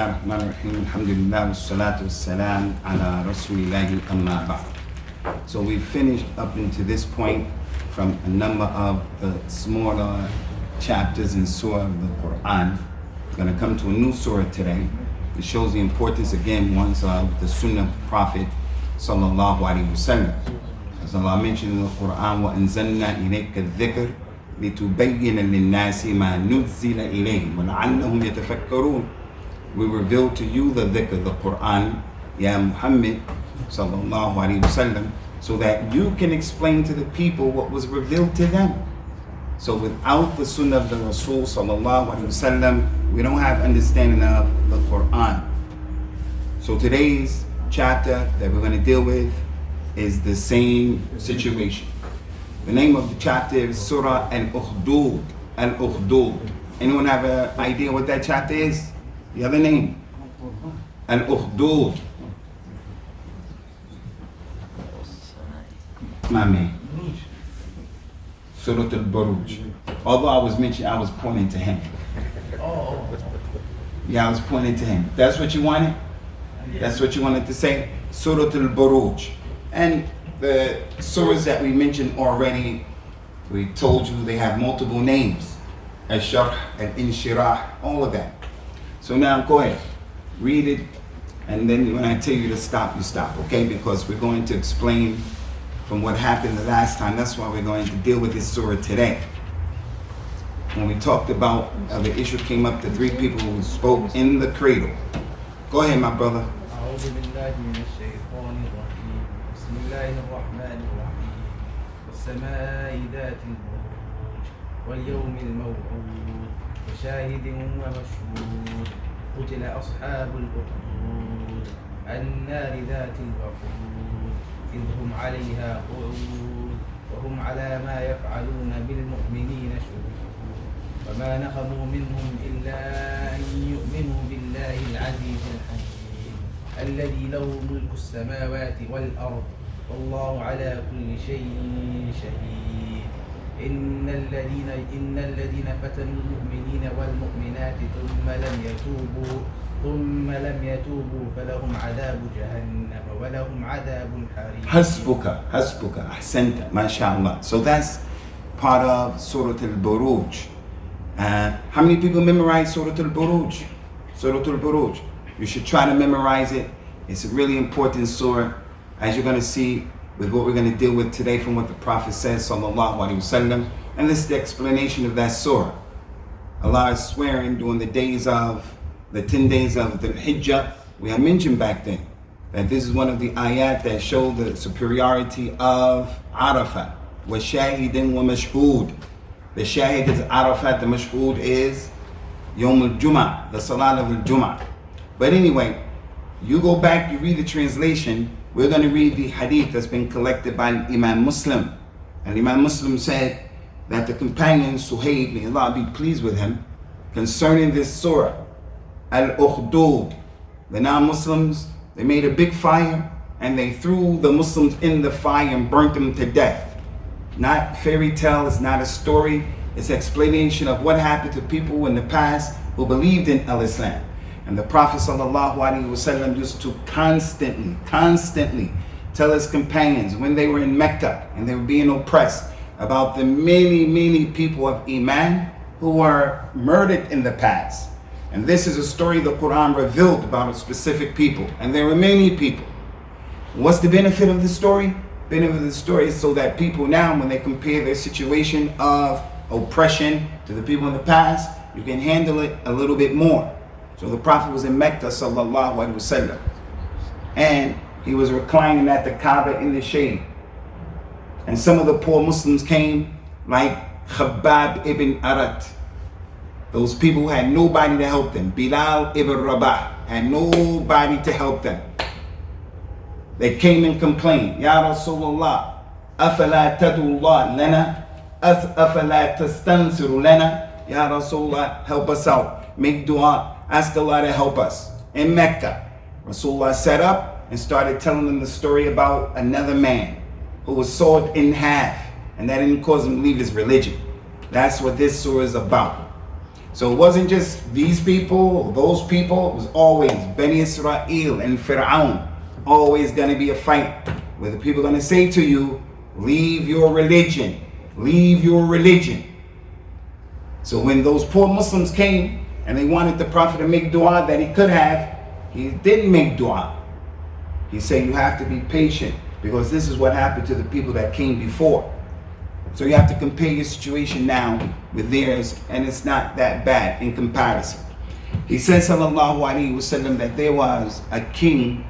Bismillah ar-Rahman ar-Rahim. Alhamdulillah wassalatu wassalam ala rasulillahi amma ba'd. So we finished up into this point from a number of the smaller chapters in surah of the Quran. We're going to come to a new surah today. It shows the importance again once of the sunnah of the Prophet sallallahu alaihi wasallam. As Allah mentioned in the Quran, وَأَنزَلْنَا إِلَيْكَ الذِّكْرَ لِتُبَيِّنَ لِلنَّاسِ مَا نُزِّلَ إِلَيْهِمْ وَلَعَلَّهُمْ يَتَفَكَّرُونَ. We revealed to you the dhikr, the Quran, Ya Muhammad sallallahu alaihi wasallam, so that you can explain to the people what was revealed to them. So without the sunnah of the Rasul sallallahu alaihi wasallam, we don't have understanding of the Quran. So today's chapter that we're going to deal with is the same situation. The name of the chapter is Surah Al-Ukhdud. Al-Ukhdud. Anyone have an idea what that chapter is? The other name? Al-Ukhdud. My man. Surah Al-Buruj. Although I was pointing to him. Yeah, I was pointing to him. That's what you wanted? That's what you wanted to say? Surah Al-Buruj. And the surahs that we mentioned already, we told you they have multiple names. Al-Sharh, Al-Inshirah, all of that. So now go ahead, read it, and then when I tell you to stop, you stop, okay? Because we're going to explain from what happened the last time. That's why we're going to deal with this surah today. When we talked about the issue came up, the three people who spoke in the cradle. Go ahead, my brother. والسماء ذات البروج واليوم الموعود وشاهد ومشهود قتل أصحاب الأخدود النار ذات الوقود إذ هم عليها قعود وهم على ما يفعلون بالمؤمنين شهود وما نقموا منهم إلا أن يؤمنوا بالله العزيز الحكيم الذي له ملك السماوات والأرض والله على كل شيء شهيد إن الذين فتنوا المؤمنين والمؤمنات ثم لم يتوبوا فلهم عذاب جهنم ولهم عذاب الحريق. حسبك أحسنت ما شاء الله. So that's part of Surah Al-Buruj. How many people memorize Surah Al-Buruj? Surah Al-Buruj. You should try to memorize it. It's a really important surah. As you're going to see with what we're going to deal with today from what the Prophet says, sallallahu alaihi wasallam, and this is the explanation of that surah. Allah is swearing during the 10 days of the Hijjah. We have mentioned back then that this is one of the ayat that show the superiority of Arafat. Wa shahidin wa mashhood. The shahid is Arafat, the mashhood is Yawm al-Jum'ah, the Salat of al-Jum'ah. But anyway, you go back, you read the translation. We're going to read the hadith that's been collected by Imam Muslim. And Imam Muslim said that the companion Suhaib, may Allah be pleased with him, concerning this surah, Al-Ukhdud, the non-Muslims, they made a big fire and they threw the Muslims in the fire and burnt them to death. Not fairy tale, it's not a story, it's explanation of what happened to people in the past who believed in Al-Islam. And the Prophet sallallahu alaihi wasallam used to constantly tell his companions when they were in Mecca and they were being oppressed about the many people of Iman who were murdered in the past. And this is a story the Quran revealed about a specific people. And there were many people. What's the benefit of the story? Benefit of the story is so that people now, when they compare their situation of oppression to the people in the past, you can handle it a little bit more. So the Prophet was in Mecca sallallahu alaihi wasallam, and he was reclining at the Kaaba in the shade. And some of the poor Muslims came, like Khabbab ibn Arat. Those people who had nobody to help them. Bilal ibn Rabah had nobody to help them. They came and complained, Ya Rasulullah, afala tadullah lana, afala tastansiru lana. Ya Rasulullah, help us out. Make dua. Ask Allah to help us. In Mecca, Rasulullah sat up and started telling them the story about another man who was sawed in half, and that didn't cause him to leave his religion. That's what this surah is about. So it wasn't just these people, those people. It was always Bani Israel and Fir'aun. Always going to be a fight where the people are going to say to you, leave your religion. Leave your religion. So when those poor Muslims came and they wanted the Prophet to make dua that he could have, he didn't make dua. He said you have to be patient because this is what happened to the people that came before. So you have to compare your situation now with theirs, and it's not that bad in comparison. He said, sallallahu alaihi wasallam, that there was a king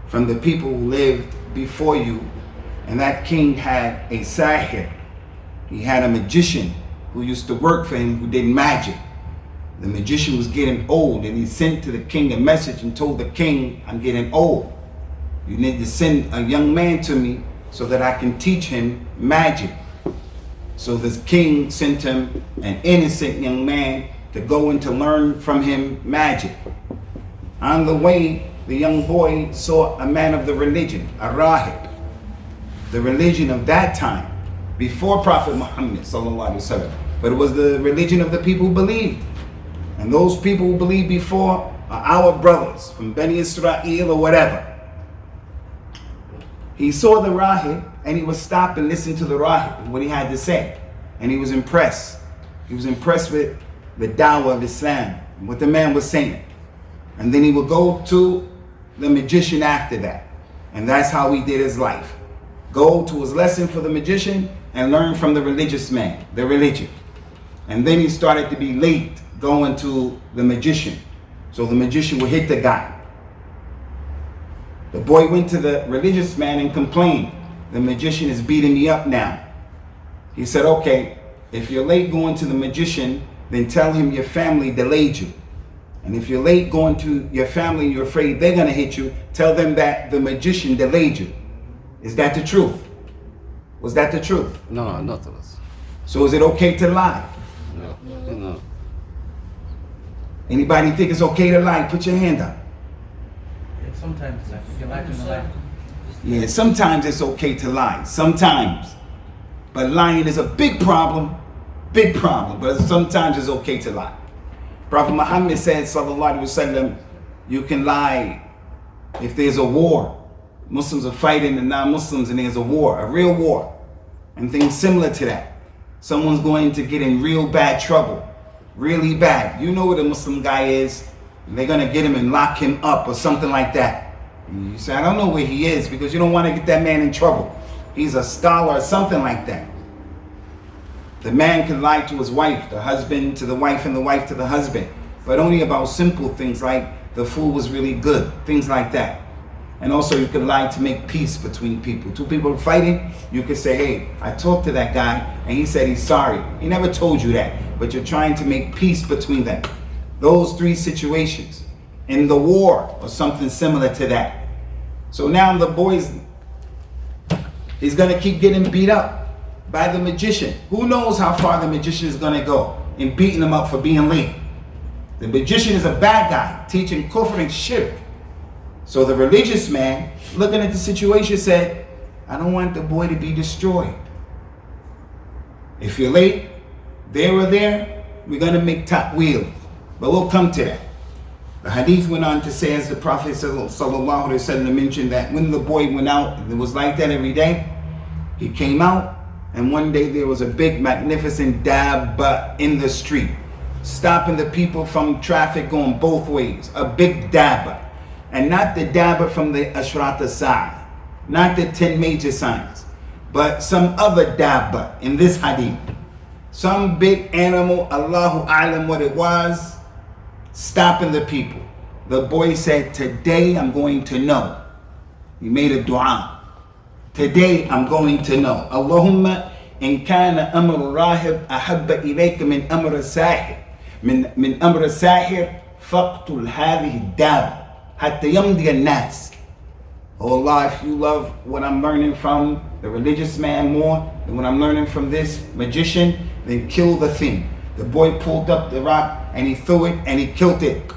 from the people who lived before you, and that king had a sahir. He had a magician who used to work for him who did magic. The magician was getting old, and he sent to the king a message and told the king, I'm getting old. You need to send a young man to me so that I can teach him magic. So this king sent him an innocent young man to go and to learn from him magic. On the way, the young boy saw a man of the religion, a rahib, the religion of that time, before Prophet Muhammad sallallahu alaihi wasallam. But it was the religion of the people who believed. And those people who believed before are our brothers from Bani Israel or whatever. He saw the rahib and he would stop and listen to the rahib and what he had to say. And he was impressed. He was impressed with the dawah of Islam, what the man was saying. And then he would go to the magician after that. And that's how he did his life. Go to his lesson for the magician and learn from the religious man, the religion. And then he started to be late going to the magician. So the magician would hit the guy. The boy went to the religious man and complained, the magician is beating me up now. He said, okay, if you're late going to the magician, then tell him your family delayed you. And if you're late going to your family and you're afraid they're going to hit you, tell them that the magician delayed you. Is that the truth? Was that the truth? No, not us. So is it okay to lie? No. Anybody think it's okay to lie? Put your hand up. Sometimes, like, if you like to lie. Yeah, sometimes it's okay to lie. Sometimes. But lying is a big problem. Big problem. But sometimes it's okay to lie. Prophet Muhammad said, sallallahu alaihi wasallam, you can lie if there's a war. Muslims are fighting the non-Muslims and there's a war, a real war. And things similar to that. Someone's going to get in real bad trouble. Really bad. You know what a Muslim guy is. They're going to get him and lock him up or something like that. And you say, I don't know where he is, because you don't want to get that man in trouble. He's a scholar or something like that. The man can lie to his wife, the husband to the wife, and the wife to the husband. But only about simple things like the food was really good, things like that. And also you can lie to make peace between people. Two people are fighting, you could say, hey, I talked to that guy and he said he's sorry. He never told you that, but you're trying to make peace between them. Those three situations in the war or something similar to that. So now the boy's, he's gonna keep getting beat up by the magician. Who knows how far the magician is gonna go in beating him up for being late. The magician is a bad guy, teaching kufr and shirk. So the religious man, looking at the situation, said, I don't want the boy to be destroyed. If you're late, there or there, we're gonna make ta'wil. But we'll come to that. The hadith went on to say, as the Prophet sallallahu alaihi wasallam mentioned, that when the boy went out, and it was like that every day, he came out, and one day there was a big, magnificent dabba in the street, stopping the people from traffic going both ways. A big dabba. And not the dabba from the Ashrat al-Sa'a, not the 10 major signs, but some other dabba in this hadith. Some big animal, Allahu A'lam what it was, stopping the people. The boy said, today I'm going to know. He made a dua. Today I'm going to know. Allahumma in kana amr rahib ahabba ilayka min amr sahir. Min amr sahir faqtul hadhihi dab hatta yamdi an-nas. Oh Allah, if you love what I'm learning from the religious man more than what I'm learning from this magician, then kill the thing. The boy pulled up the rock and he threw it and he killed it.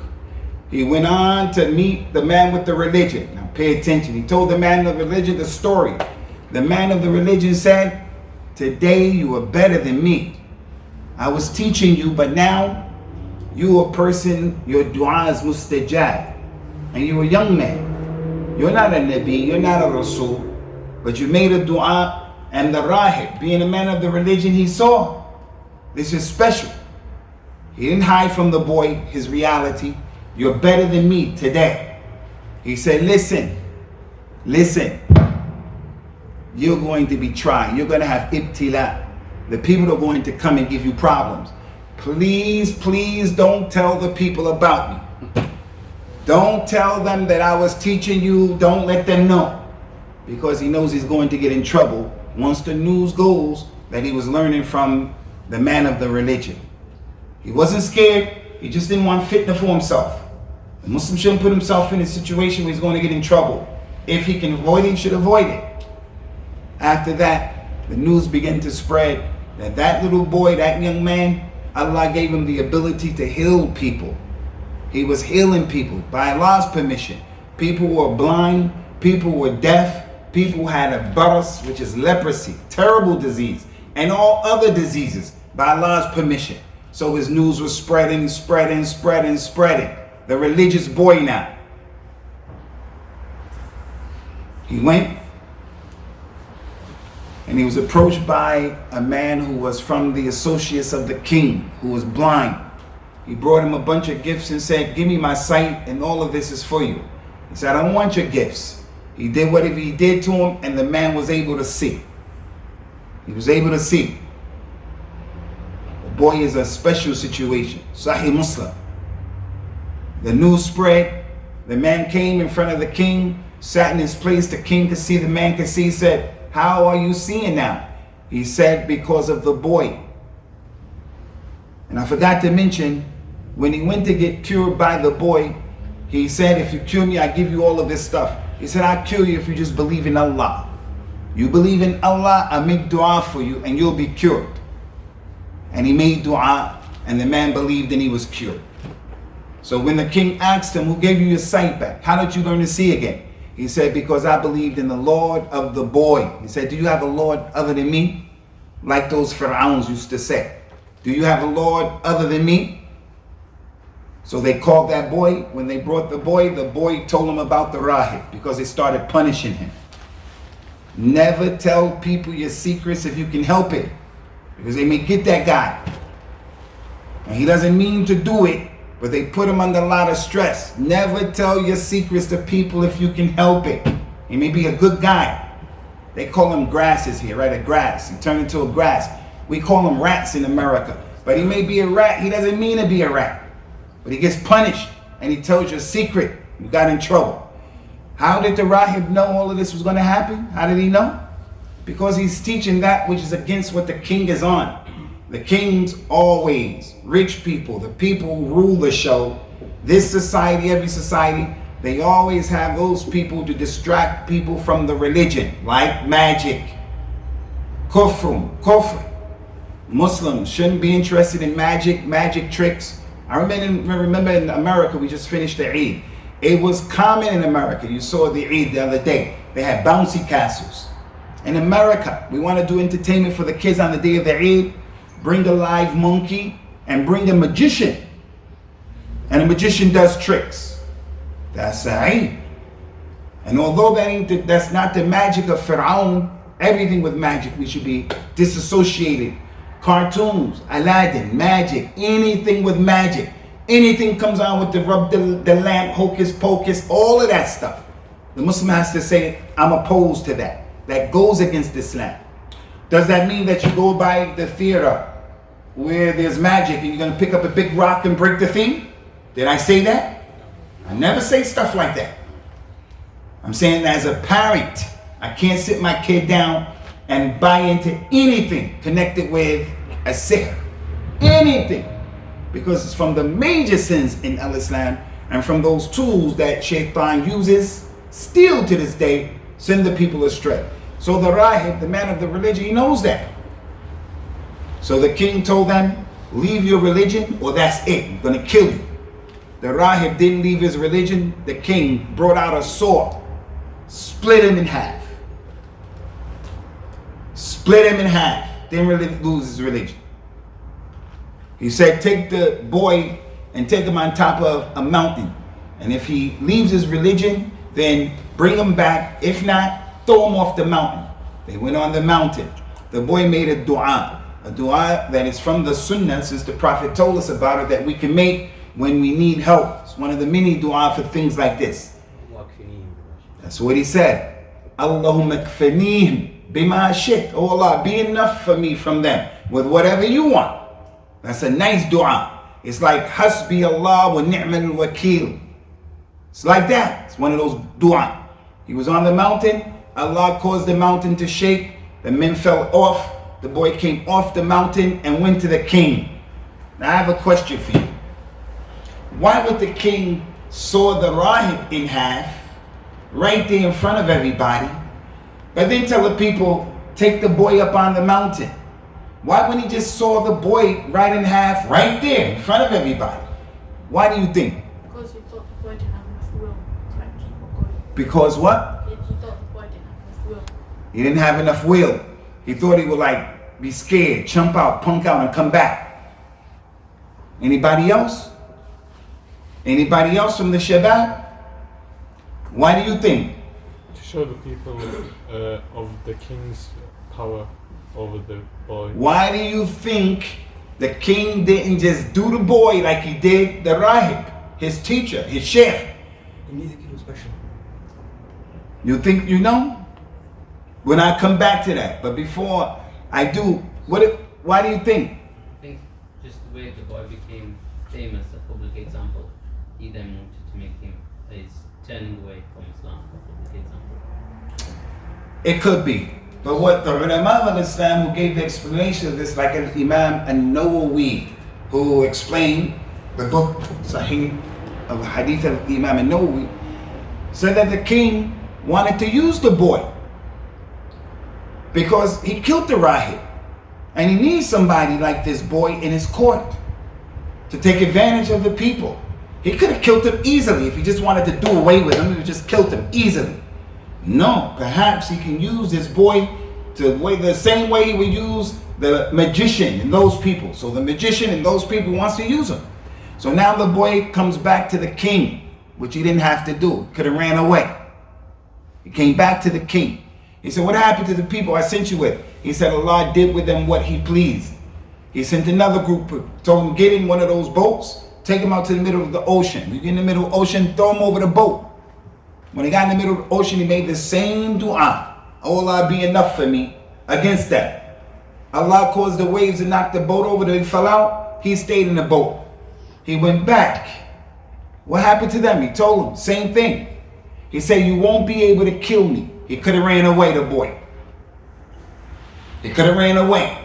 He went on to meet the man with the religion. Now pay attention. He told the man of the religion the story. The man of the religion said, today you are better than me. I was teaching you, but now You a person, your dua is mustajab. And you're a young man. You're not a Nabi, you're not a Rasul. But you made a dua, and the Rahib, being a man of the religion, he saw. This is special. He didn't hide from the boy his reality. You're better than me today. He said, listen. You're going to be tried. You're going to have ibtila. The people are going to come and give you problems. Please don't tell the people about me. Don't tell them that I was teaching you. Don't let them know. Because he knows he's going to get in trouble once the news goes that he was learning from the man of the religion. He wasn't scared. He just didn't want fitna for himself. The Muslim shouldn't put himself in a situation where he's going to get in trouble. If he can avoid it, he should avoid it. After that, the news began to spread that little boy, that young man, Allah gave him the ability to heal people. He was healing people by Allah's permission. People were blind, people were deaf, people had a baras, which is leprosy, terrible disease, and all other diseases by Allah's permission. So his news was spreading. The religious boy now. He went and he was approached by a man who was from the associates of the king, who was blind. He brought him a bunch of gifts and said, give me my sight and all of this is for you. He said, I don't want your gifts. He did whatever he did to him, and the man was able to see. He was able to see. The boy is a special situation. Sahih Muslim. The news spread. The man came in front of the king, sat in his place. The king could see, the man could see. He said, how are you seeing now? He said, because of the boy. And I forgot to mention, when he went to get cured by the boy, he said, if you cure me, I give you all of this stuff. He said, I'll cure you if you just believe in Allah. You believe in Allah, I make dua for you and you'll be cured. And he made dua and the man believed and he was cured. So when the king asked him, who gave you your sight back? How did you learn to see again? He said, because I believed in the Lord of the boy. He said, do you have a Lord other than me? Like those Pharaohs used to say. Do you have a Lord other than me? So they called that boy. When they brought the boy told him about the Rahib because they started punishing him. Never tell people your secrets if you can help it, because they may get that guy. And he doesn't mean to do it, but they put him under a lot of stress. Never tell your secrets to people if you can help it. He may be a good guy. They call him grasses here, right? A grass. He turned into a grass. We call him rats in America. But he may be a rat. He doesn't mean to be a rat. But he gets punished and he tells you a secret. You got in trouble. How did the Rahib know all of this was going to happen? How did he know? Because he's teaching that which is against what the king is on. The kings always, rich people, the people who rule the show, this society, every society, they always have those people to distract people from the religion, like magic, kufr. Muslims shouldn't be interested in magic tricks. I remember in America, we just finished the Eid. It was common in America. You saw the Eid the other day. They had bouncy castles. In America, we want to do entertainment for the kids on the day of the Eid. Bring a live monkey and bring a magician. And a magician does tricks. That's Eid. And although that's not the magic of Pharaoh, everything with magic we should be disassociated. Cartoons, Aladdin, magic, anything with magic. Anything comes on with the rub the lamp, hocus pocus, all of that stuff. The Muslim has to say, I'm opposed to that. That goes against Islam. Does that mean that you go by the theater where there's magic and you're going to pick up a big rock and break the thing? Did I say that? I never say stuff like that. I'm saying as a parent, I can't sit my kid down and buy into anything connected with a sihr. Anything. Because it's from the major sins in Al-Islam and from those tools that Shaitan uses still to this day, send the people astray. So the Rahib, the man of the religion, he knows that. So the king told them, leave your religion or that's it, I'm going to kill you. The Rahib didn't leave his religion. The king brought out a sword, split him in half. Split him in half. Didn't really lose his religion. He said, take the boy and take him on top of a mountain. And if he leaves his religion, then bring him back. If not, throw him off the mountain. They went on the mountain. The boy made a dua that is from the sunnah, since the Prophet told us about it, that we can make when we need help. It's one of the many dua for things like this. That's what he said. Allahumma kfanihim bima shit. Oh Allah, be enough for me from them with whatever you want. That's a nice dua. It's like hasbi Allah wa ni'mal wakil. It's like that. It's one of those dua. He was on the mountain. Allah caused the mountain to shake. The men fell off. The boy came off the mountain and went to the king. Now I have a question for you. Why would the king saw the rahib in half right there in front of everybody, but then tell the people, take the boy up on the mountain? Why wouldn't he just saw the boy right in half right there in front of everybody? Why do you think? Because he thought the boy didn't have enough will to like keep on going. Because what? He thought the boy didn't have enough will. He didn't have enough will. He thought he would like be scared, jump out, punk out, and come back. Anybody else? Anybody else from the Shabbat? Why do you think? To show the people of the king's power over the boy. Why do you think the king didn't just do the boy like he did the rahib, his teacher, his sheikh? You need to keep him special. You think you know? When I come back to that, but before I do, why do you think? I think just the way the boy became famous, a public example, he then wanted to make him his turning away from Islam, a public example. It could be. But what the ulama of Islam who gave the explanation of this, like an Imam An-Nawawi, who explained the book Sahih of the Hadith of Imam An-Nawawi, said that the king wanted to use the boy because he killed the rahib, and he needs somebody like this boy in his court to take advantage of the people. He could have killed him easily if he just wanted to do away with him. He would just killed him easily. No, perhaps he can use this boy the same way he would use the magician and those people. So the magician and those people wants to use him. So now the boy comes back to the king, which he didn't have to do. Could have ran away. He came back to the king. He said, what happened to the people I sent you with? He said, Allah did with them what he pleased. He sent another group, told them, get in one of those boats, take them out to the middle of the ocean. You get in the middle of the ocean, throw them over the boat. When he got in the middle of the ocean, he made the same dua. Oh Allah, be enough for me against that. Allah caused the waves to knock the boat over. They fell out. He stayed in the boat. He went back. What happened to them? He told them, same thing. He said, you won't be able to kill me. He could have ran away, the boy. He could have ran away.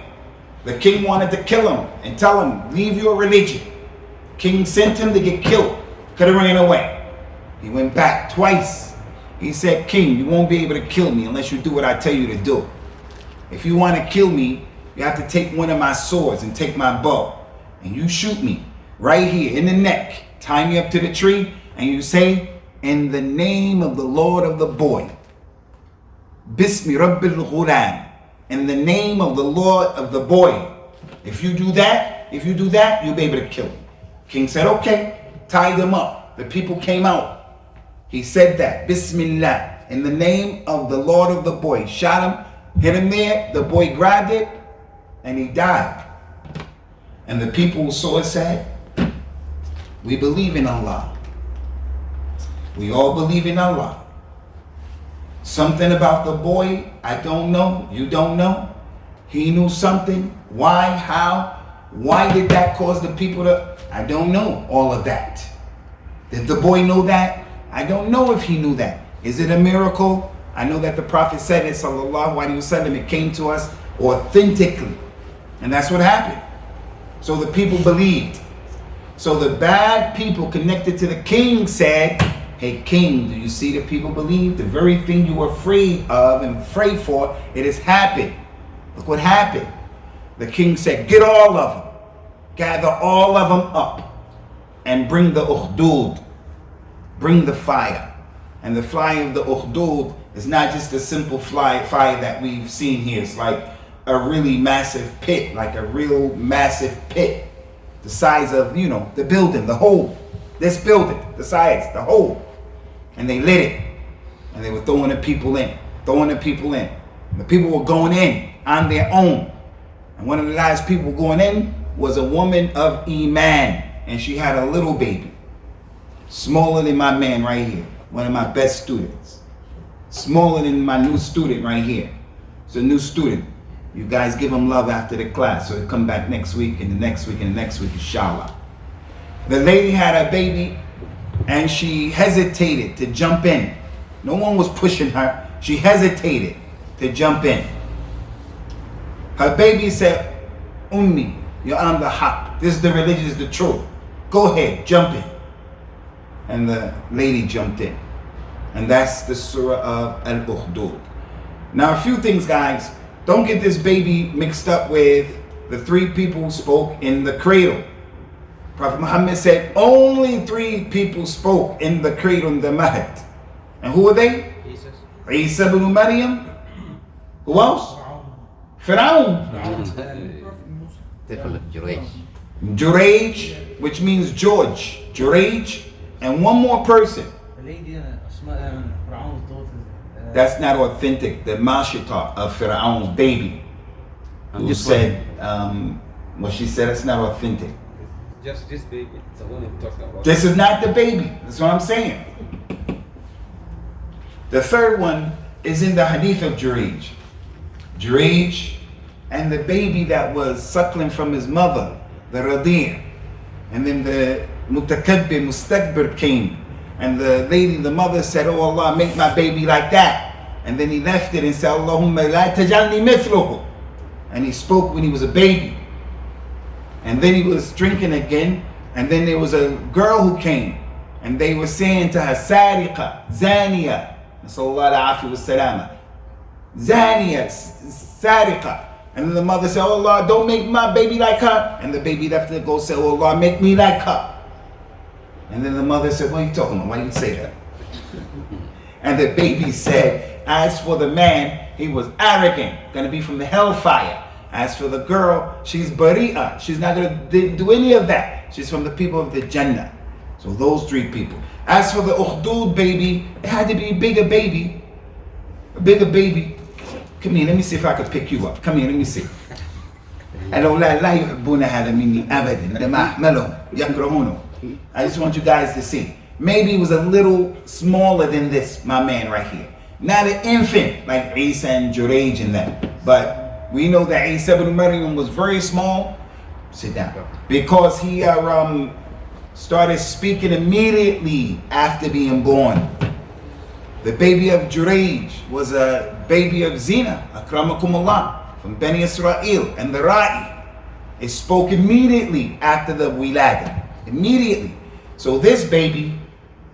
The king wanted to kill him and tell him, leave your religion. King sent him to get killed. Could have ran away. He went back twice. He said, king, you won't be able to kill me unless you do what I tell you to do. If you want to kill me, you have to take one of my swords and take my bow. And you shoot me right here in the neck. Tie me up to the tree and you say, in the name of the Lord of the boy. Bismi Rabbil Ghulam. In the name of the Lord of the boy. If you do that, you'll be able to kill him. King said, okay, tie them up. The people came out. He said that, Bismillah, in the name of the Lord of the boy. Shot him, hit him there, the boy grabbed it, and he died. And the people who saw it said, we believe in Allah. We all believe in Allah. Something about the boy, I don't know, you don't know. He knew something. Why, how, why did that cause the people to, I don't know all of that. Did the boy know that? I don't know if he knew that. Is it a miracle? I know that the Prophet said it, sallallahu alaihi wasallam, it came to us authentically. And that's what happened. So the people believed. So the bad people connected to the king said, hey king, do you see the people believe? The very thing you were afraid of and afraid for, it has happened. Look what happened. The king said, get all of them. Gather all of them up and bring the ukhdud. Bring the fire. And the fire of the ukhdud is not just a simple fire that we've seen here. It's like a really massive pit, like a real massive pit. the size of, you know, the building, the whole. This building, the size, the whole. And they lit it. And they were throwing the people in. And the people were going in on their own. And one of the last people going in was a woman of Iman. And she had a little baby. Smaller than my man right here. One of my best students. Smaller than my new student right here. It's a new student. You guys give him love after the class. So he'll come back next week and the next week and the next week, inshallah. The lady had a baby and she hesitated to jump in. No one was pushing her. She hesitated to jump in. Her baby said, Ummi, you're on the haq. This is the religion, this is the truth. Go ahead, jump in. And the lady jumped in. And that's the surah of Al-Ukhdud. Now, a few things, guys. Don't get this baby mixed up with the 3 people who spoke in the cradle. Prophet Muhammad said only 3 people spoke in the cradle in the Mahd. And who were they? Jesus. Isa ibn Maryam. Who else? Fir'aun. Juraj, which means George. Juraj. And one more person. The lady اسمها فرعون daughter. That's not authentic. The Mashita of Fir'aun's baby. Who said, what she said, it's not authentic. Just this baby, the one I'm talking about. This is not the baby. That's what I'm saying. The third one is in the hadith of Juraj. Juraj and the baby that was suckling from his mother, the Radi'. And then the Mutakabbir, Mustakbir came. And the lady, the mother said, oh Allah, make my baby like that. And then he left it and said, Allahumma la tajalni mithluhu. And he spoke when he was a baby. And then he was drinking again. And then there was a girl who came. And they were saying to her, Sariqa, Zaniya. Nasallallahu alayhi wa sallam. Zaniya, Sariqa. And then the mother said, oh Allah, don't make my baby like her. And the baby left it go say, oh Allah, make me like her. And then the mother said, what are you talking about? Why do you say that? And the baby said, as for the man, he was arrogant, going to be from the hellfire. As for the girl, she's bari'ah. She's not going to do any of that. She's from the people of the Jannah. So those 3 people. As for the Ukhdud baby, it had to be a bigger baby. A bigger baby. Come here, let me see if I can pick you up. Come here, let me see. I just want you guys to see. Maybe he was a little smaller than this, my man right here. Not an infant like Isa and Juraj and that. But we know that Isa ibn Maryam was very small. Sit down. Because he started speaking immediately after being born. The baby of Juraj was a baby of Zina, akramakumullah, from Bani Israel, and the Ra'i. It spoke immediately after the Wilada. Immediately. So this baby,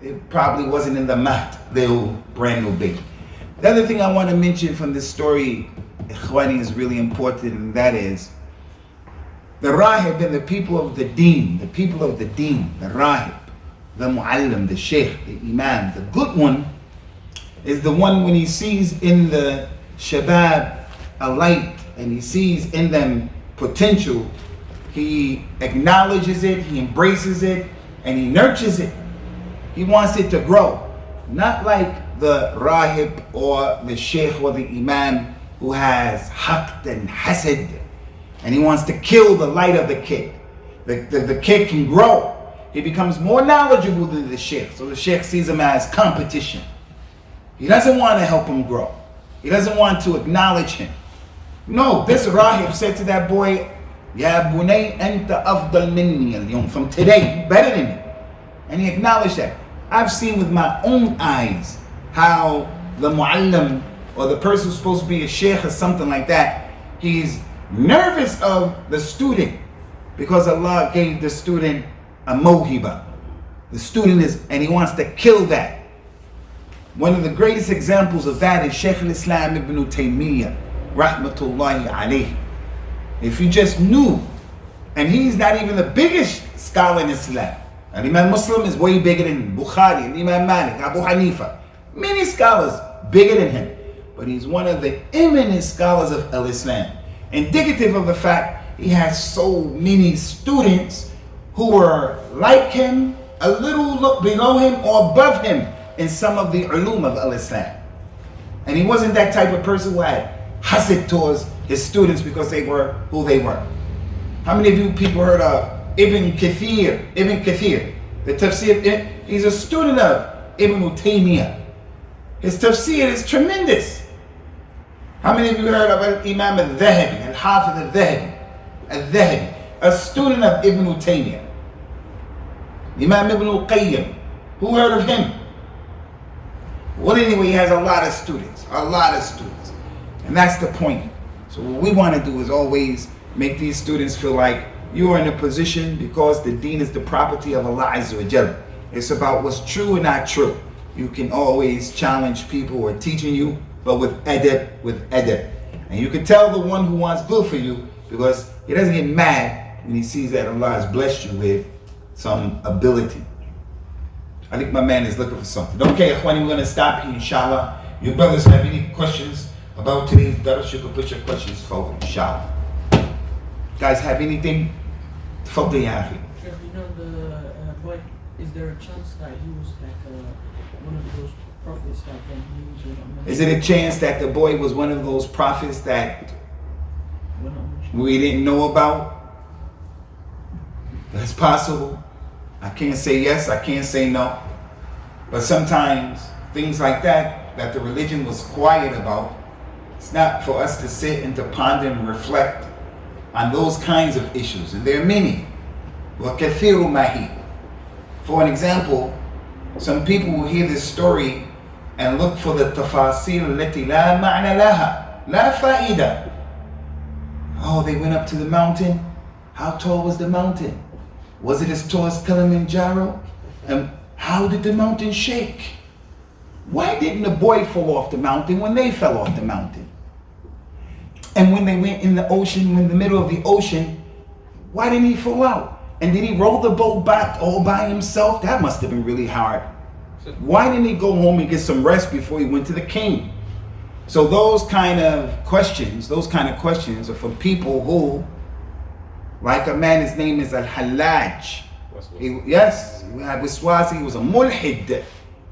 it probably wasn't in the Mahd, little brand new baby. The other thing I want to mention from this story, Ikhwani, is really important, and that is the Rahib and the people of the Deen, the Rahib, the Mu'allim, the Sheikh, the Imam, the good one is the one when he sees in the Shabab a light and he sees in them potential, he acknowledges it, he embraces it, and he nurtures it. He wants it to grow. Not like the Rahib or the Sheikh or the Imam who has haqd and hasad, and he wants to kill the light of the kid. The kid can grow. He becomes more knowledgeable than the Sheikh, so the Sheikh sees him as competition. He doesn't want to help him grow. He doesn't want to acknowledge him. No, this Rahib said to that boy, Ya bunay anta afdal minni al-yawm. From today, you better than me. And he acknowledged that. I've seen with my own eyes how the mu'allim or the person who's supposed to be a sheikh or something like that, he's nervous of the student because Allah gave the student a mohiba. The student is, and he wants to kill that. One of the greatest examples of that is Shaykh al-Islam ibn Taymiyyah, rahmatullahi alayhi. If you just knew, and he's not even the biggest scholar in Islam. And Imam Muslim is way bigger than Bukhari, and Imam Malik, Abu Hanifa. Many scholars bigger than him. But he's one of the eminent scholars of al-Islam. Indicative of the fact he has so many students who were like him, a little look below him or above him in some of the ulum of al-Islam. And he wasn't that type of person who had hasid towards his students because they were who they were. How many of you people heard of Ibn Kathir? Ibn Kathir, the tafsir, he's a student of Ibn Taymiyyah. His tafsir is tremendous. How many of you heard of Imam Al-Dhahabi, Al-Hafiz Al-Dhahabi? Al-Dhahabi, a student of Ibn Taymiyyah. Imam Ibn Al-Qayyim, who heard of him? Well, anyway, he has a lot of students, and that's the point. So what we want to do is always make these students feel like you are in a position because the deen is the property of Allah Azza wa Jal. It's about what's true and not true. You can always challenge people who are teaching you, but with adab, And you can tell the one who wants good for you because he doesn't get mad when he sees that Allah has blessed you with some ability. I think my man is looking for something. Okay, Ikhwani, we're going to stop here, inshallah. You brothers have any questions about today's dars? You can put your questions forward, inshallah. Guys, have anything? Tafadhal ya akhi. Sure, you know the boy, is there a chance that he was like one of those prophets that then he was Is it a chance that the boy was one of those prophets that we didn't know about? That's possible. I can't say yes, I can't say no. But sometimes things like that the religion was quiet about, it's not for us to sit and to ponder and reflect on those kinds of issues. And there are many. وَكَثِيرُ مَهِي. For an example, some people will hear this story and look for the tafasil التي لا معنى لها لا فائدة. Oh, they went up to the mountain. How tall was the mountain? Was it as tall as Kilimanjaro? And how did the mountain shake? Why didn't the boy fall off the mountain when they fell off the mountain? And when they went in the ocean, in the middle of the ocean, why didn't he fall out? And did he roll the boat back all by himself? That must have been really hard. Why didn't he go home and get some rest before he went to the king? So those kind of questions are for people who, like a man, his name is Al-Hallaj. Yes, he was a mulhid.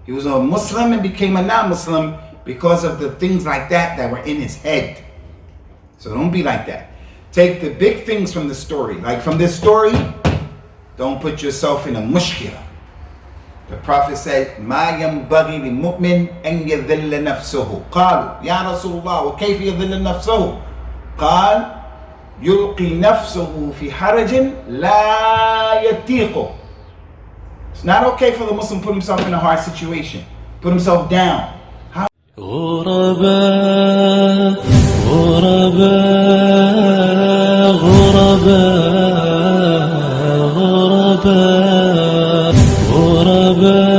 He was a Muslim and became a non-Muslim because of the things like that were in his head. So don't be like that. Take the big things from the story. Like from this story, don't put yourself in a mushkila. The Prophet said, "Ma yanbaghi li mu'min an yadhilla nafsuhu." قالوا يا رسول الله وكيف يذل نفسه؟ قال يلقي نفسه في حرج لا يطيقه. It's not okay for the Muslim to put himself in a hard situation. Put himself down. غرباء غرباء غرباء غرباء غرباء